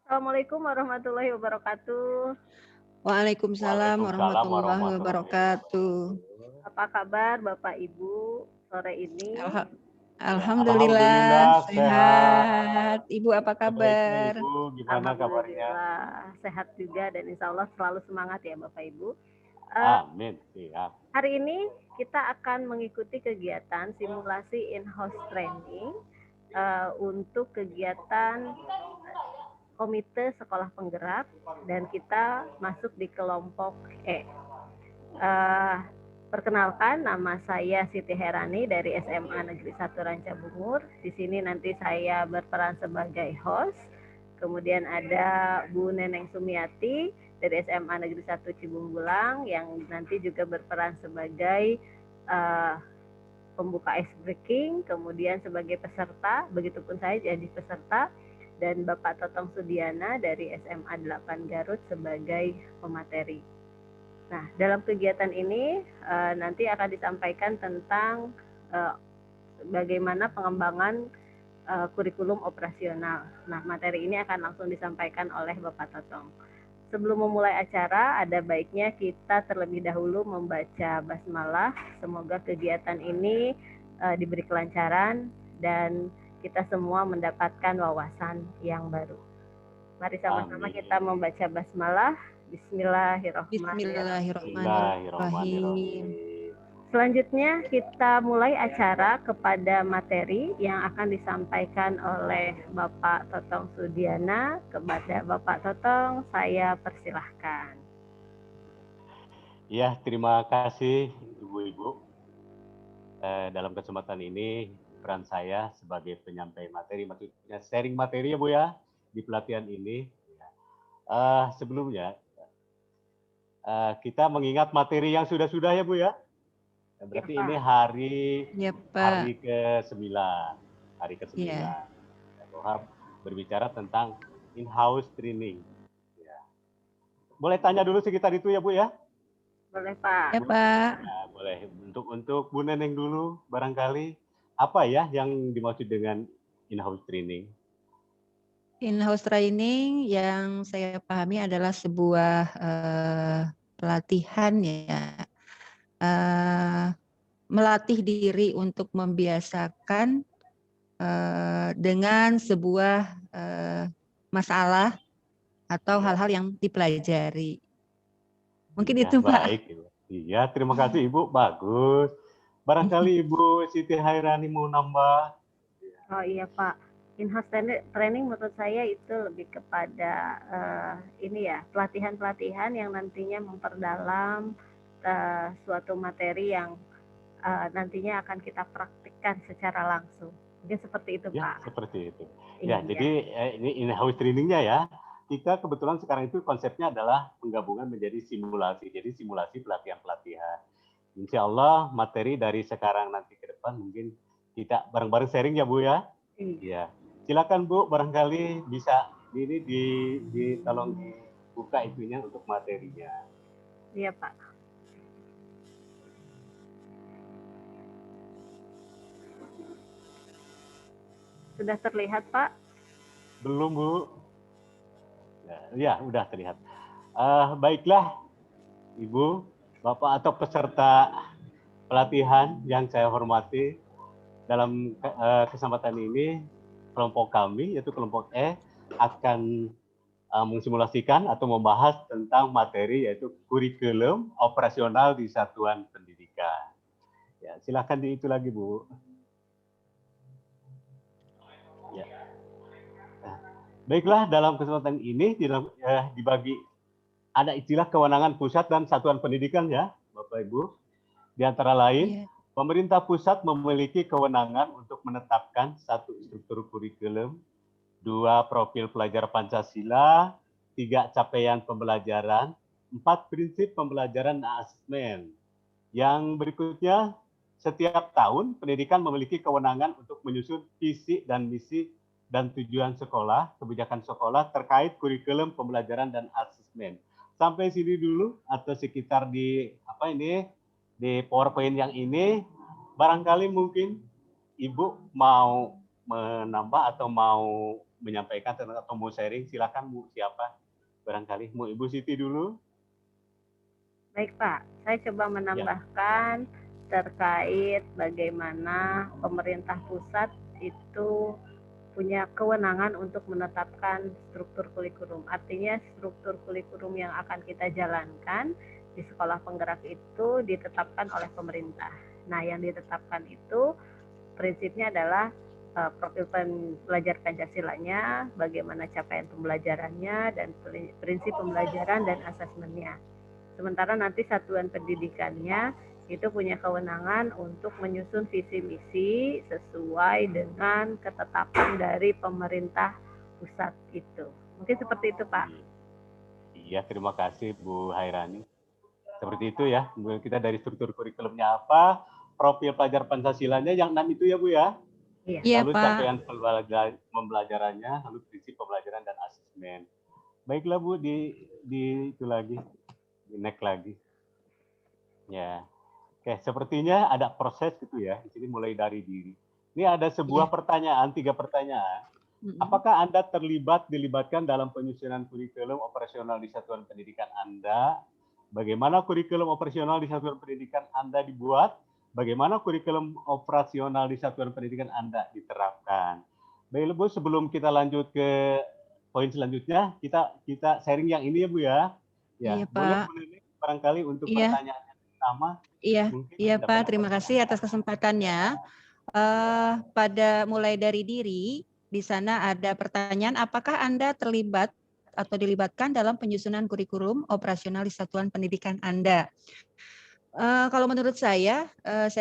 Assalamualaikum warahmatullahi wabarakatuh. Waalaikumsalam Waalaikumsalam warahmatullahi warahmatullahi wabarakatuh. wabarakatuh. Apa kabar Bapak Ibu sore ini? Alha- Ya, Alhamdulillah alhamdulillah sehat. sehat. Ibu apa Sebaiknya kabar? Ibu gimana kabarnya? Alhamdulillah sehat juga dan insya Allah selalu semangat ya Bapak Ibu. Amin. Siap. Hari ini kita akan mengikuti kegiatan simulasi in-house training untuk kegiatan Komite Sekolah Penggerak dan kita masuk di kelompok E. Perkenalkan, nama saya Siti Herani dari SMA Negeri 1 Rancabungur. Di sini nanti saya berperan sebagai host. Kemudian ada Bu Neneng Sumiati dari SMA Negeri 1 Cibunggulang yang nanti juga berperan sebagai pembuka ice breaking, kemudian sebagai peserta, begitupun saya jadi peserta, dan Bapak Totong Sudiana dari SMA 8 Garut sebagai pemateri. Nah, dalam kegiatan ini nanti akan disampaikan tentang bagaimana pengembangan kurikulum operasional. Nah, materi ini akan langsung disampaikan oleh Bapak Totong. Sebelum memulai acara, ada baiknya kita terlebih dahulu membaca basmalah. Semoga kegiatan ini diberi kelancaran dan kita semua mendapatkan wawasan yang baru. Mari sama-sama kita membaca basmalah. Bismillahirrahmanirrahim. Selanjutnya kita mulai acara kepada materi yang akan disampaikan oleh Bapak Totong Sudiana. Kepada Bapak Totong, saya persilahkan. Ya, terima kasih Ibu-Ibu. Dalam kesempatan ini, peran saya sebagai penyampai materi, maksudnya sharing materi ya Bu ya, di pelatihan ini. Sebelumnya, kita mengingat materi yang sudah-sudah ya Bu ya. Berarti ya, ini hari ke-9. Hari ke-9. Ya. Berbicara tentang in-house training. Ya. Boleh tanya dulu sekitar itu ya Bu ya? Boleh Pak. Ya Pak. Ya, boleh. Untuk Bu Neneng dulu, barangkali apa ya yang dimaksud dengan in-house training? In-house training yang saya pahami adalah sebuah pelatihan ya. Melatih diri untuk membiasakan dengan sebuah masalah atau hal-hal yang dipelajari. Mungkin ya, itu Pak. Baik. Iya, terima kasih Ibu. Bagus. Barangkali Ibu Siti Hairani mau nambah. Oh iya Pak. In-house training menurut saya itu lebih kepada ini ya, pelatihan-pelatihan yang nantinya memperdalam suatu materi yang nantinya akan kita praktikkan secara langsung. Mungkin seperti itu Ya, Pak. seperti itu. Iya. Ya, jadi ini in-house trainingnya ya. Kita kebetulan sekarang itu konsepnya adalah penggabungan menjadi simulasi. Jadi simulasi pelatihan-pelatihan. Insya Allah materi dari sekarang nanti ke depan mungkin kita bareng-bareng sharing ya Bu ya. Iya. Silakan Bu, barangkali bisa ini tolong dibuka itunya untuk materinya. Iya Pak. Sudah terlihat Pak? Belum Bu. Ya, udah terlihat. Baiklah Ibu, Bapak atau peserta pelatihan yang saya hormati, dalam kesempatan ini kelompok kami yaitu kelompok E akan mensimulasikan atau membahas tentang materi yaitu kurikulum operasional di satuan pendidikan. Ya, silakan di itu lagi Bu. Ya. Baiklah, dalam kesempatan ini dibagi ada istilah kewenangan pusat dan satuan pendidikan ya, Bapak Ibu. Di antara lain, pemerintah pusat memiliki kewenangan untuk menetapkan 1 struktur kurikulum, 2 profil pelajar Pancasila, 3 capaian pembelajaran, 4 prinsip pembelajaran dan asesmen. Yang berikutnya, setiap tahun pendidikan memiliki kewenangan untuk menyusun visi dan misi dan tujuan sekolah, kebijakan sekolah terkait kurikulum pembelajaran dan asesmen. Sampai sini dulu atau sekitar di di PowerPoint yang ini, barangkali mungkin Ibu mau menambah atau mau menyampaikan atau mau sharing, silakan Bu, siapa? Barangkali mau Ibu Siti dulu. Baik Pak, saya coba menambahkan terkait bagaimana pemerintah pusat itu punya kewenangan untuk menetapkan struktur kurikulum. Artinya struktur kurikulum yang akan kita jalankan di sekolah penggerak itu ditetapkan oleh pemerintah. Nah, yang ditetapkan itu prinsipnya adalah profil pelajar Pancasilanya, bagaimana capaian pembelajarannya, dan prinsip pembelajaran dan asesmennya. Sementara nanti satuan pendidikannya itu punya kewenangan untuk menyusun visi misi sesuai dengan ketetapan dari pemerintah pusat itu. Mungkin seperti itu, Pak. Iya, terima kasih Bu Hairani. Seperti itu ya, kita dari struktur kurikulumnya apa, profil pelajar Pancasilanya yang 6 itu ya Bu ya. Iya, Lalu Pak. capaian pembelajarannya, lalu prinsip pembelajaran dan asesmen. Baiklah Bu, di itu lagi, di next lagi. Ya, oke. Sepertinya ada proses gitu ya. Di sini mulai dari diri. Ini ada sebuah pertanyaan, 3 pertanyaan. Apakah Anda dilibatkan dalam penyusunan kurikulum operasional di satuan pendidikan Anda? Bagaimana kurikulum operasional di satuan pendidikan Anda dibuat? Bagaimana kurikulum operasional di satuan pendidikan Anda diterapkan? Baik, Bu, sebelum kita lanjut ke poin selanjutnya, kita sharing yang ini ya Bu ya. Ya, Iya, boleh Pak. Bu Nini, barangkali untuk Iya. pertanyaan yang pertama. Iya Pak, terima kasih atas kesempatannya. Pada mulai dari diri, di sana ada pertanyaan, apakah Anda terlibat atau dilibatkan dalam penyusunan kurikulum operasional di satuan pendidikan Anda? Kalau menurut saya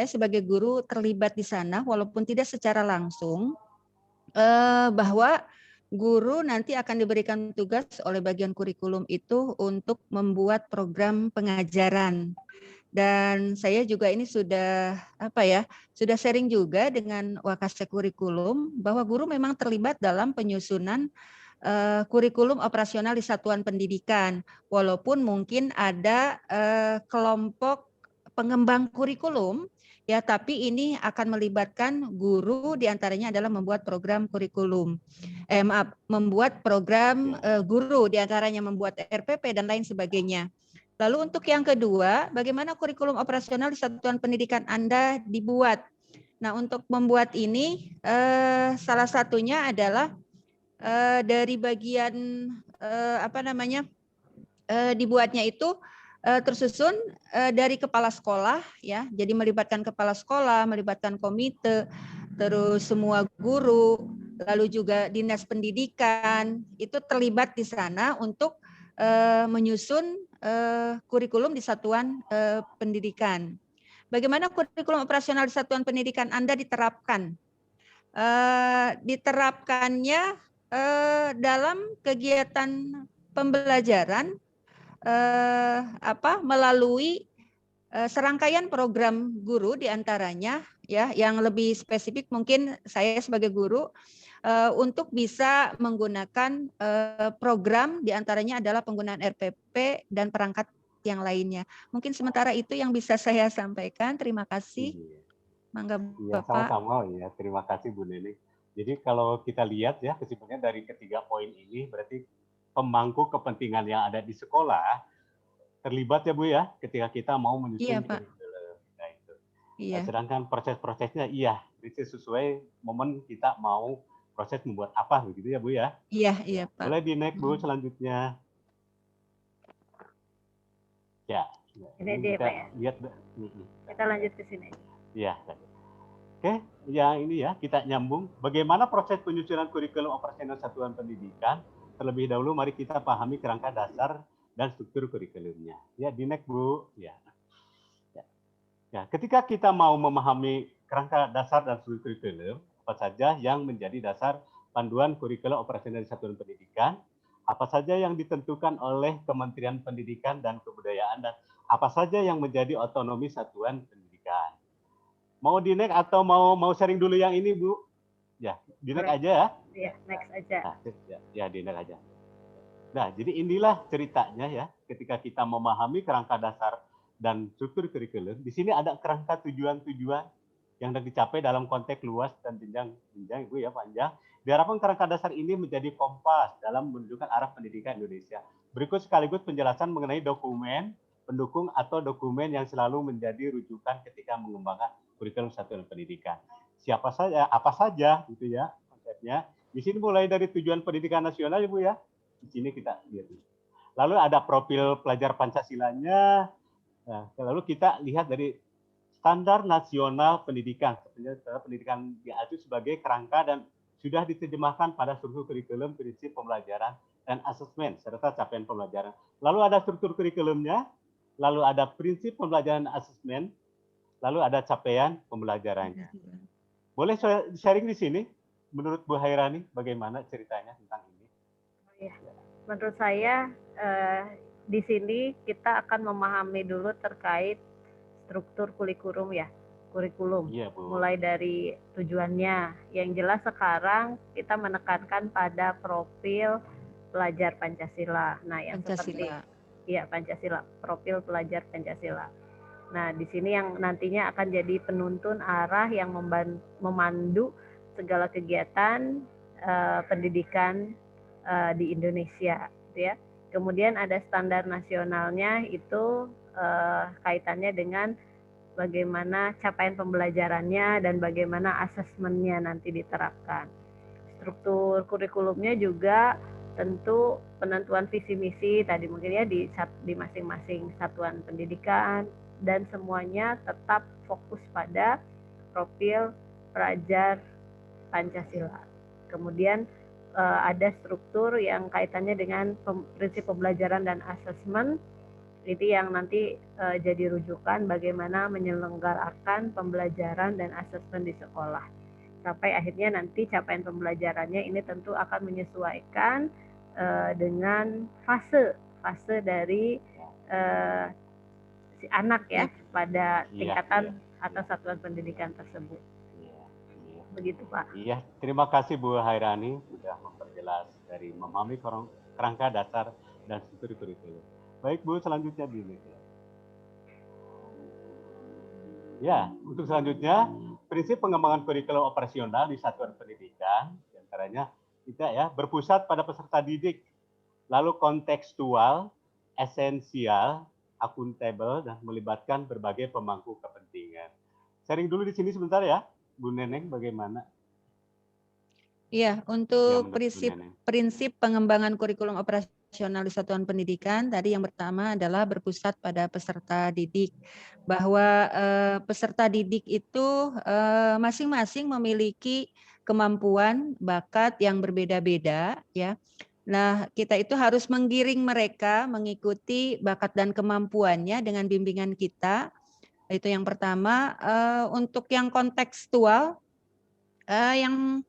sebagai guru terlibat di sana, walaupun tidak secara langsung, bahwa guru nanti akan diberikan tugas oleh bagian kurikulum itu untuk membuat program pengajaran. Dan saya juga ini sudah sudah sharing juga dengan Wakasek Kurikulum bahwa guru memang terlibat dalam penyusunan kurikulum operasional di satuan pendidikan, walaupun mungkin ada kelompok pengembang kurikulum ya, tapi ini akan melibatkan guru, diantaranya adalah membuat program kurikulum, membuat program guru, diantaranya membuat RPP dan lain sebagainya. Lalu untuk yang kedua, bagaimana kurikulum operasional di satuan pendidikan Anda dibuat? Nah, untuk membuat ini salah satunya adalah dari bagian dibuatnya itu tersusun dari kepala sekolah ya. Jadi melibatkan kepala sekolah, melibatkan komite, terus semua guru, lalu juga dinas pendidikan itu terlibat di sana untuk menyusun kurikulum di satuan pendidikan. Bagaimana kurikulum operasional di satuan pendidikan Anda diterapkan? Diterapkannya dalam kegiatan pembelajaran melalui serangkaian program guru, diantaranya ya, yang lebih spesifik mungkin saya sebagai guru untuk bisa menggunakan program, diantaranya adalah penggunaan RPP dan perangkat yang lainnya. Mungkin sementara itu yang bisa saya sampaikan. Terima kasih. Mangga Bapak. Sama-sama ya. Terima kasih Bu Nini. Jadi kalau kita lihat ya, kesimpulannya dari ketiga poin ini berarti pemangku kepentingan yang ada di sekolah terlibat ya Bu ya, ketika kita mau menyusun kurikulum. Nah, itu. Sedangkan proses-prosesnya itu sesuai momen kita mau proses membuat apa begitu ya Bu ya. Iya Pak. Boleh di next Bu selanjutnya. Ya. Ini dia Pak ya. Lihat. Kita lanjut ke sini. Iya. Oke, yang ini ya kita nyambung. Bagaimana proses penyusunan kurikulum operasional satuan pendidikan? Terlebih dahulu mari kita pahami kerangka dasar dan struktur kurikulumnya. Ya, di next Bu. Ya, ketika kita mau memahami kerangka dasar dan struktur kurikulum, apa saja yang menjadi dasar panduan kurikulum operasional di satuan pendidikan, apa saja yang ditentukan oleh Kementerian Pendidikan dan Kebudayaan, dan apa saja yang menjadi otonomi satuan pendidikan. Mau di next atau mau sharing dulu yang ini Bu? Ya, di next aja ya. Iya, next aja. Ya, di next aja. Nah, jadi inilah ceritanya ya, ketika kita memahami kerangka dasar dan struktur kurikulum, di sini ada kerangka tujuan-tujuan yang dapat dicapai dalam konteks luas dan jenjang Ibu ya panjang. Diharapkan kerangka dasar ini menjadi kompas dalam menunjukkan arah pendidikan Indonesia. Berikut sekaligus penjelasan mengenai dokumen pendukung atau dokumen yang selalu menjadi rujukan ketika mengembangkan kurikulum satuan pendidikan. Siapa saja, apa saja gitu ya konsepnya. Di sini mulai dari tujuan pendidikan nasional Ibu ya. Di sini kita lihat. Lalu ada profil pelajar Pancasilanya. Nah, lalu kita lihat dari standar nasional pendidikan. Pendidikan diatur sebagai kerangka dan sudah diterjemahkan pada struktur kurikulum, prinsip pembelajaran, dan asesmen serta capaian pembelajaran. Lalu ada struktur kurikulumnya, lalu ada prinsip pembelajaran asesmen, lalu ada capaian pembelajarannya. Boleh sharing di sini? Menurut Bu Hairani, bagaimana ceritanya tentang ini? Menurut saya di sini kita akan memahami dulu terkait struktur kurikulum ya, kurikulum. Iya, Bu. Mulai dari tujuannya. Yang jelas sekarang kita menekankan pada profil pelajar Pancasila. Nah, yang Pancasila. seperti ya Pancasila, profil pelajar Pancasila. Nah, di sini yang nantinya akan jadi penuntun arah yang memandu segala kegiatan pendidikan di Indonesia, gitu ya. Kemudian ada standar nasionalnya itu kaitannya dengan bagaimana capaian pembelajarannya dan bagaimana asesmennya nanti diterapkan. Struktur kurikulumnya juga tentu penentuan visi misi tadi mungkin ya di masing-masing satuan pendidikan dan semuanya tetap fokus pada profil pelajar Pancasila. Kemudian ada struktur yang kaitannya dengan prinsip pembelajaran dan asesmen. Itu yang nanti jadi rujukan bagaimana menyelenggarakan pembelajaran dan asesmen di sekolah. Sampai akhirnya nanti capaian pembelajarannya ini tentu akan menyesuaikan dengan fase dari si anak ya pada tingkatan atau satuan pendidikan tersebut. Begitu Pak. Iya, terima kasih Bu Hairani sudah memperjelas dari memahami kerangka dasar dan struktur kurikulum. Baik Bu, selanjutnya Bu. Ya, untuk selanjutnya prinsip pengembangan kurikulum operasional di satuan pendidikan, diantaranya kita ya berpusat pada peserta didik, lalu kontekstual, esensial, akuntabel, dan melibatkan berbagai pemangku kepentingan. Sharing dulu di sini sebentar ya, Bu Neneng, bagaimana? Iya, untuk prinsip pengembangan kurikulum operasional di satuan pendidikan, tadi yang pertama adalah berpusat pada peserta didik, bahwa peserta didik itu masing-masing memiliki kemampuan, bakat yang berbeda-beda, ya. Nah, kita itu harus menggiring mereka mengikuti bakat dan kemampuannya dengan bimbingan kita. Itu yang pertama. Untuk yang kontekstual, yang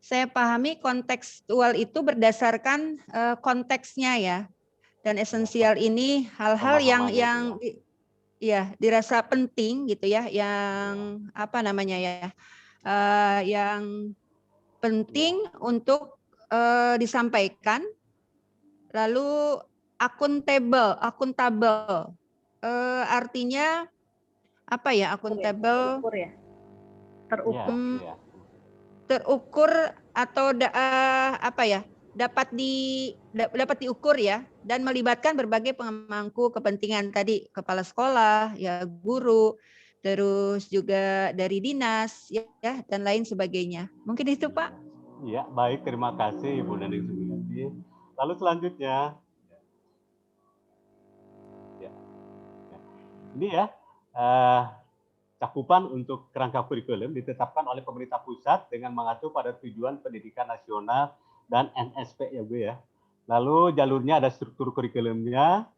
saya pahami kontekstual itu berdasarkan konteksnya ya, dan esensial ini hal-hal yang ya dirasa penting gitu ya, yang apa namanya ya, yang penting untuk disampaikan. Lalu akuntabel artinya apa ya akuntabel? Terukur ya, terukur. Terukur atau apa ya, dapat diukur ya, dan melibatkan berbagai pemangku kepentingan, tadi kepala sekolah ya, guru, terus juga dari dinas ya, dan lain sebagainya. Mungkin itu Pak. Iya, baik, terima kasih Ibu Neneng Sumiati. Lalu selanjutnya ini ya cakupan untuk kerangka kurikulum ditetapkan oleh pemerintah pusat dengan mengacu pada tujuan pendidikan nasional dan NSP ya Bu ya. Lalu jalurnya ada struktur kurikulumnya,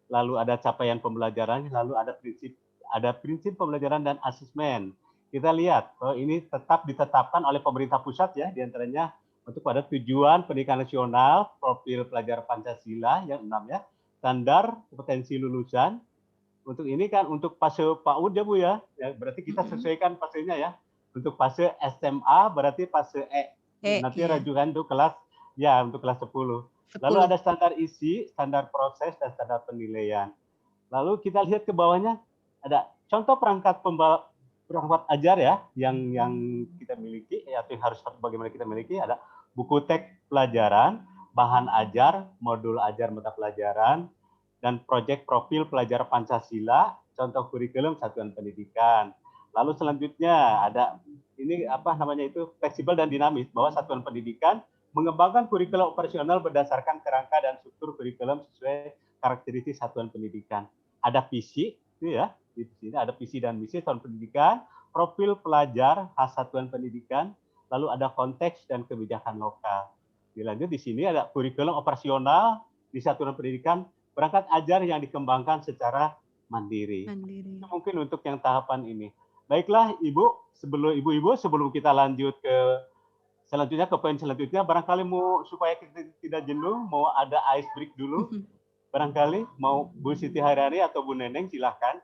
lalu ada capaian pembelajaran, lalu ada prinsip pembelajaran dan asesmen. Kita lihat bahwa ini tetap ditetapkan oleh pemerintah pusat ya, diantaranya untuk pada tujuan pendidikan nasional, profil pelajar Pancasila yang 6 ya, standar kompetensi lulusan. Untuk ini kan untuk fase PAUD ya Bu ya, berarti kita sesuaikan fasenya ya. Untuk fase SMA berarti fase nanti rajukan untuk kelas ya, untuk kelas 10. Lalu ada standar isi, standar proses, dan standar penilaian. Lalu kita lihat ke bawahnya ada contoh perangkat perangkat ajar ya yang kita miliki atau yang harus bagaimana kita miliki ada buku teks pelajaran, bahan ajar, modul ajar mata pelajaran, dan proyek profil pelajar Pancasila, contoh kurikulum satuan pendidikan. Lalu selanjutnya ada ini apa namanya itu fleksibel dan dinamis bahwa satuan pendidikan mengembangkan kurikulum operasional berdasarkan kerangka dan struktur kurikulum sesuai karakteristik satuan pendidikan. Ada visi, itu ya, di sini ada visi dan misi satuan pendidikan, profil pelajar khas satuan pendidikan, lalu ada konteks dan kebijakan lokal. Dilanjut di sini ada kurikulum operasional di satuan pendidikan perangkat ajar yang dikembangkan secara mandiri. Mungkin untuk yang tahapan ini. Baiklah Ibu, sebelum kita lanjut ke selanjutnya ke poin selanjutnya, barangkali mau supaya kita tidak jenuh, mau ada ice break dulu. Barangkali mau Bu Siti Haryani atau Bu Neneng silahkan.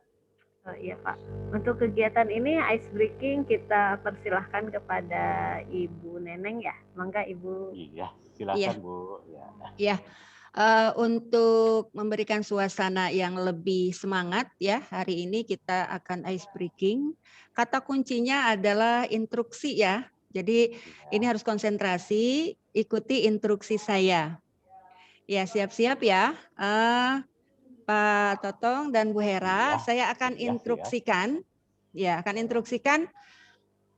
Oh, iya Pak. Untuk kegiatan ini ice breaking kita persilahkan kepada Ibu Neneng ya. Mangga Ibu. Iya, silahkan Bu. Ya. Untuk memberikan suasana yang lebih semangat ya, hari ini kita akan ice breaking. Kata kuncinya adalah instruksi ya. Jadi ini harus konsentrasi, ikuti instruksi saya. Ya, siap-siap ya. Pak Totong dan Bu Hera, saya akan instruksikan. Ya, akan instruksikan.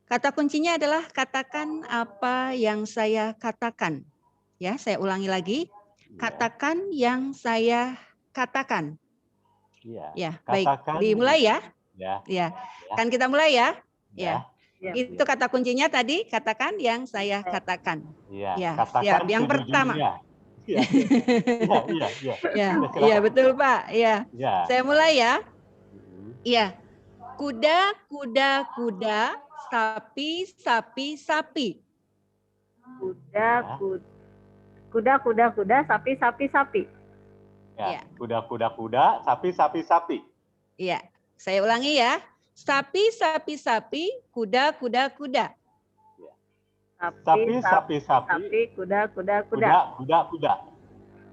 Kata kuncinya adalah katakan apa yang saya katakan. Ya, saya ulangi lagi. Katakan yang saya katakan. Ya, baik. Dimulai ya. Ya. Kan kita mulai ya. Ya. Itu kata kuncinya tadi, katakan yang saya katakan. Ya, siap. Yang pertama. Iya, betul Pak. Ya. Saya mulai ya. Iya. Kuda, kuda, kuda, sapi, sapi, sapi. Kuda, kuda, kuda, sapi, sapi, sapi. Ya. Kuda, kuda, kuda, sapi, sapi, sapi. Iya. Saya ulangi ya. Sapi, sapi, sapi, kuda, kuda, kuda. Sapi, sapi, sapi, kuda, kuda, kuda. Kuda, kuda.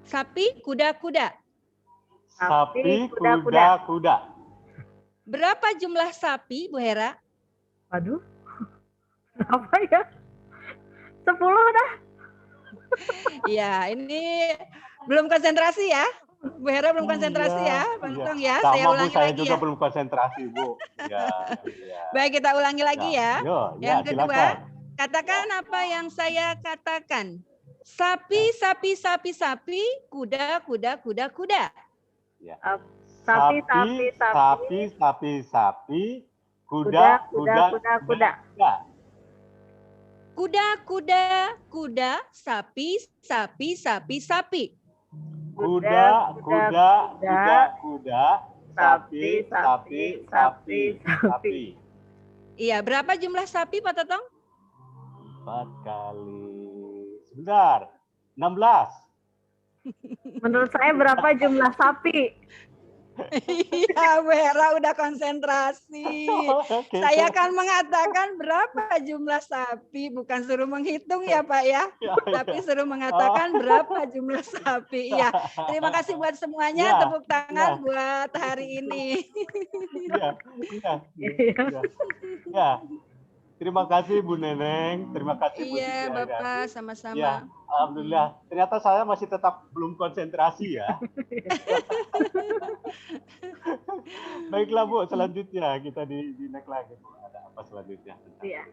Sapi, kuda, kuda. Sapi, kuda, kuda. Berapa jumlah sapi, Bu Hera? Waduh. Berapa ya? 10 dah. Ya, ini belum konsentrasi ya. Bu Hera belum konsentrasi ya, Bang Tong ya. Saya ulangi lagi juga belum konsentrasi, Bu. Baik, kita ulangi lagi ya. Yang kedua, silakan. Katakan apa yang saya katakan. Sapi, sapi, sapi, sapi, kuda, kuda, kuda, kuda. Sapi, sapi, sapi, sapi, sapi, kuda, kuda, kuda, kuda. Kuda, kuda, kuda, sapi, sapi, sapi, sapi. Kuda, kuda, kuda, kuda, sapi, sapi, sapi, sapi. Iya, berapa jumlah sapi, Pak Totong? 4 kali. Sebentar. 16. Menurut saya berapa jumlah sapi? Iya, Bu Hera udah konsentrasi. Saya akan mengatakan berapa jumlah sapi, bukan suruh menghitung ya Pak ya, tapi suruh mengatakan berapa jumlah sapi. Iya, terima kasih buat semuanya, tepuk tangan buat hari ini. Ya. Terima kasih Bu Neneng, terima kasih Bu Siti Iya Bapak, sama-sama. Ya, alhamdulillah. Ternyata saya masih tetap belum konsentrasi ya. Baiklah Bu, selanjutnya kita di next lagi. Ada apa selanjutnya? Iya.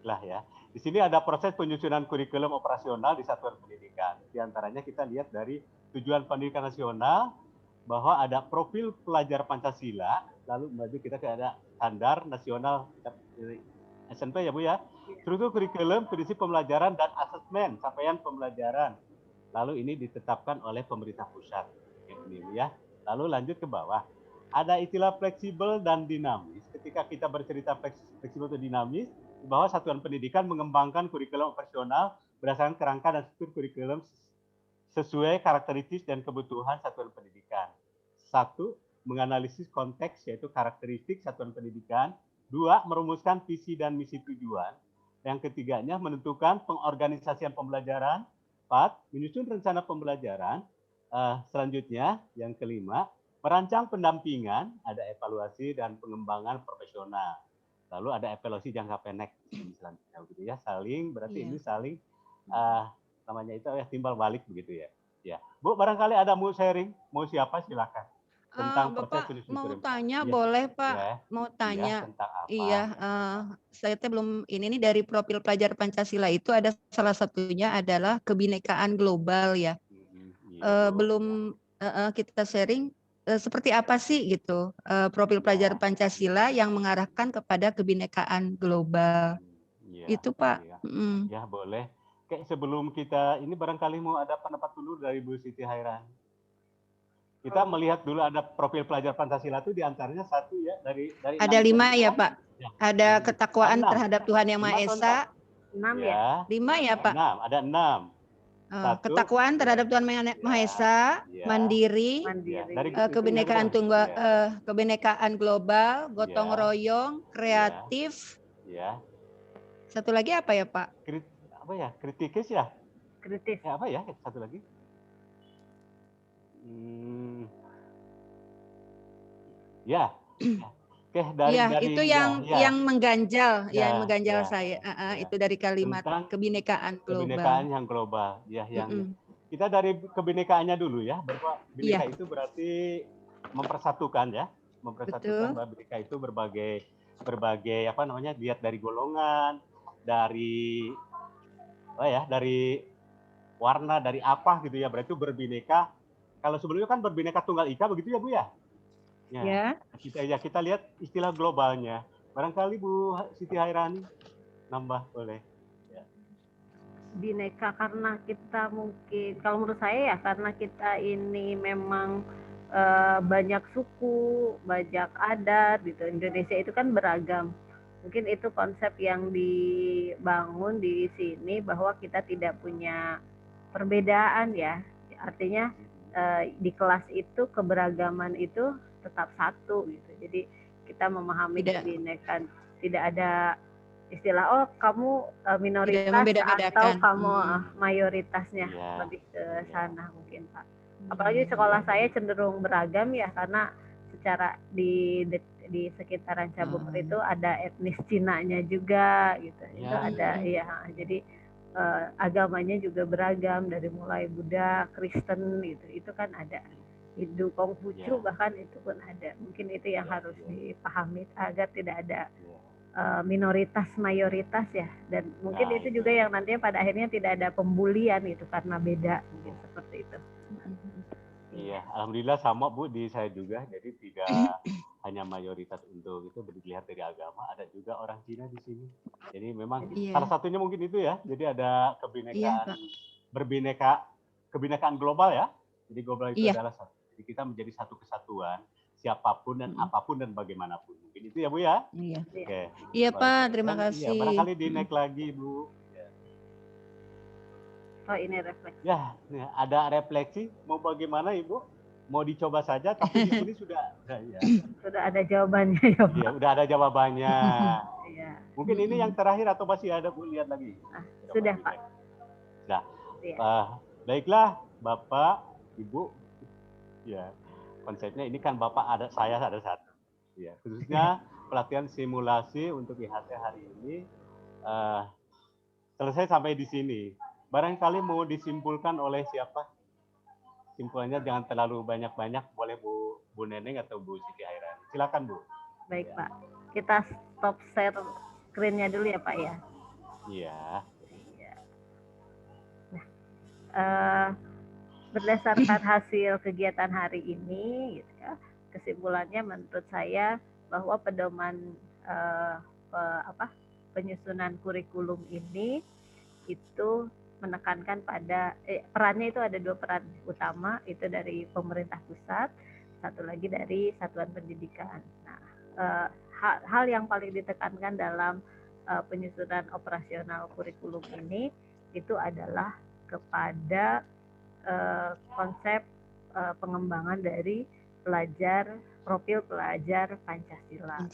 Lah ya. Di sini ada proses penyusunan kurikulum operasional di satuan pendidikan. Di antaranya kita lihat dari tujuan pendidikan nasional bahwa ada profil pelajar Pancasila, lalu maju kita ke ada standar nasional SMP ya Bu ya. Struktur kurikulum, prinsip pembelajaran dan asesmen capaian pembelajaran. Lalu ini ditetapkan oleh pemerintah pusat. Ini ya. Lalu lanjut ke bawah. Ada istilah fleksibel dan dinamis. Ketika kita bercerita fleksibel atau dinamis, bahwa satuan pendidikan mengembangkan kurikulum operasional berdasarkan kerangka dan struktur kurikulum sesuai karakteristik dan kebutuhan satuan pendidikan. 1. Menganalisis konteks yaitu karakteristik satuan pendidikan. 2. Merumuskan visi dan misi tujuan. Yang ketiganya menentukan pengorganisasian pembelajaran. 4. Menyusun rencana pembelajaran. Selanjutnya yang kelima, merancang pendampingan, ada evaluasi dan pengembangan profesional. Lalu ada evaluasi jangka pendek selanjutnya gitu ya. Saling berarti Iya. ini saling namanya itu ya timbal balik begitu ya. Ya, Bu, barangkali ada mau sharing, mau siapa silakan tentang proses Bapak penyusunan mau kurikulum. tanya Iya, boleh Pak? ya, Mau iya tanya. tentang apa? Iya, saya teh belum ini nih dari profil pelajar Pancasila itu ada salah satunya adalah kebinekaan global ya. Iya, Bu. Belum kita sharing seperti apa sih gitu profil Ya, pelajar Pancasila yang mengarahkan kepada kebinekaan global. iya, Itu Pak. iya. Ya, boleh. Kayak sebelum kita ini barangkali mau ada pendapat dulu dari Bu Siti Hairani. Kita melihat dulu ada profil pelajar Pancasila itu diantaranya satu ya dari Ada 5 ya Pak. Ya, Ada ketakwaan 6. terhadap Tuhan Yang Maha 5 atau Esa. 6 ya? Ya, 5 ya Pak. 6, ada 6. Satu, Ketakwaan terhadap Tuhan Maha Esa, mandiri, kebinekaan tunggal, kebinekaan global, gotong royong, kreatif. Ya. Satu lagi apa ya Pak? Apa ya? Kritis ya? Kritis. Ya, apa ya? Satu lagi? Ya. Oke, dari itu yang mengganjal, yang mengganjal saya. Itu dari kalimat tentang kebinekaan global. Kebinekaan yang global, ya, yang kita dari kebinekaannya dulu ya. Bahwa bineka itu berarti mempersatukan ya, mempersatukan. Bahwa bineka itu berbagai apa namanya, lihat dari golongan, dari dari warna, dari apa gitu ya. Berarti berbineka. Kalau sebelumnya kan berbineka tunggal ika begitu ya Bu ya. Ya. Kita lihat istilah globalnya. Barangkali Bu Siti Hairani nambah boleh. Ya. Bineka karena kita mungkin, kalau menurut saya ya, karena kita ini memang banyak suku, banyak adat gitu. Indonesia itu kan beragam. Mungkin itu konsep yang dibangun di sini, bahwa kita tidak punya perbedaan ya. Artinya di kelas itu keberagaman itu tetap satu gitu. Jadi kita memahami kebinekaan, tidak ada istilah oh kamu minoritas atau kamu mayoritasnya, lebih ke sana mungkin Pak. Apalagi sekolah saya cenderung beragam ya, karena secara di sekitaran Cabur itu ada etnis Cina-nya juga gitu. Itu ada ya. Jadi agamanya juga beragam, dari mulai Buddha, Kristen gitu. Itu kan ada. Hindu, Konghucu bahkan itu pun ada. Mungkin itu yang harus dipahami agar tidak ada minoritas mayoritas ya, dan mungkin itu juga yang nantinya pada akhirnya tidak ada pembulian itu karena beda, mungkin seperti itu. Iya, alhamdulillah sama Bu di saya juga, jadi tidak hanya mayoritas untuk itu dilihat dari agama, ada juga orang Cina di sini. Jadi memang salah satunya mungkin itu ya. Jadi ada kebinekaan kebinekaan global ya. Jadi global itu adalah satu. Jadi kita menjadi satu kesatuan, siapapun dan apapun dan bagaimanapun. Mungkin itu ya Bu ya. Iya. Oke. Iya Pak, terima kasih. Iya, barangkali di naik lagi Bu. Oh ini refleksi. Ya, ada refleksi. Mau bagaimana Ibu? Mau dicoba saja, tapi di sini sudah ada jawabannya ya Pak. Iya, udah ada jawabannya. Iya. Mungkin ini yang terakhir atau masih ada Bu, lihat lagi. Sudah Pak. Nah, baiklah Bapak, Ibu. Ya, konsepnya ini kan Bapak ada, saya ada satu. Ya, khususnya pelatihan simulasi untuk IHT hari ini selesai sampai di sini. Barangkali mau disimpulkan oleh siapa? Simpulannya jangan terlalu banyak-banyak, boleh Bu Neneng atau Bu Siti Hairani. Silakan Bu. Baik Pak, kita stop share screen-nya dulu ya Pak ya. Iya. Nah, berdasarkan hasil kegiatan hari ini, gitu ya, kesimpulannya menurut saya bahwa pedoman penyusunan kurikulum ini itu menekankan pada perannya itu ada 2 peran utama, itu dari pemerintah pusat, satu lagi dari satuan pendidikan. Nah, hal yang paling ditekankan dalam penyusunan operasional kurikulum ini itu adalah kepada konsep pengembangan dari profil pelajar Pancasila.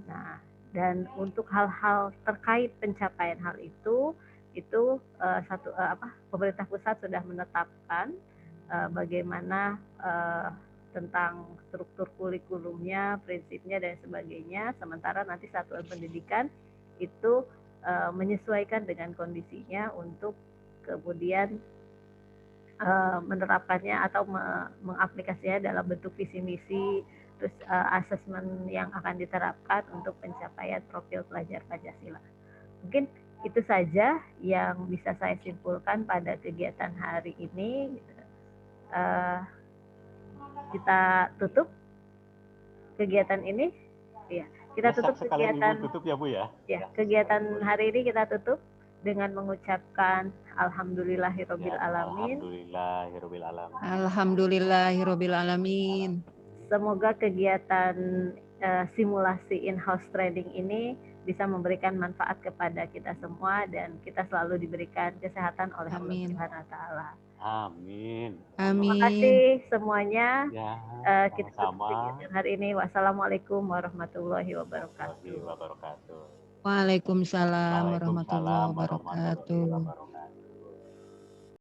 Nah, dan untuk hal-hal terkait pencapaian hal itu pemerintah pusat sudah menetapkan bagaimana tentang struktur kurikulumnya, prinsipnya dan sebagainya. Sementara nanti satuan pendidikan itu menyesuaikan dengan kondisinya untuk kemudian menerapkannya atau mengaplikasinya dalam bentuk visi misi, terus asesmen yang akan diterapkan untuk pencapaian profil pelajar Pancasila. Mungkin itu saja yang bisa saya simpulkan pada kegiatan hari ini. Kita tutup kegiatan ini. Ya, kita tutup kegiatan. Tutup ya Bu ya. Ya, kegiatan hari ini kita tutup dengan mengucapkan alhamdulillahirabbil alamin. Alhamdulillahirabbil alamin. Alhamdulillahirabbil alamin. Semoga kegiatan simulasi in-house training ini bisa memberikan manfaat kepada kita semua dan kita selalu diberikan kesehatan oleh Allah Subhanahu wa taala. Amin. Terima kasih semuanya. Ya, Kita tutup hari ini. Wassalamualaikum warahmatullahi wabarakatuh. Waalaikumsalam warahmatullahi wabarakatuh.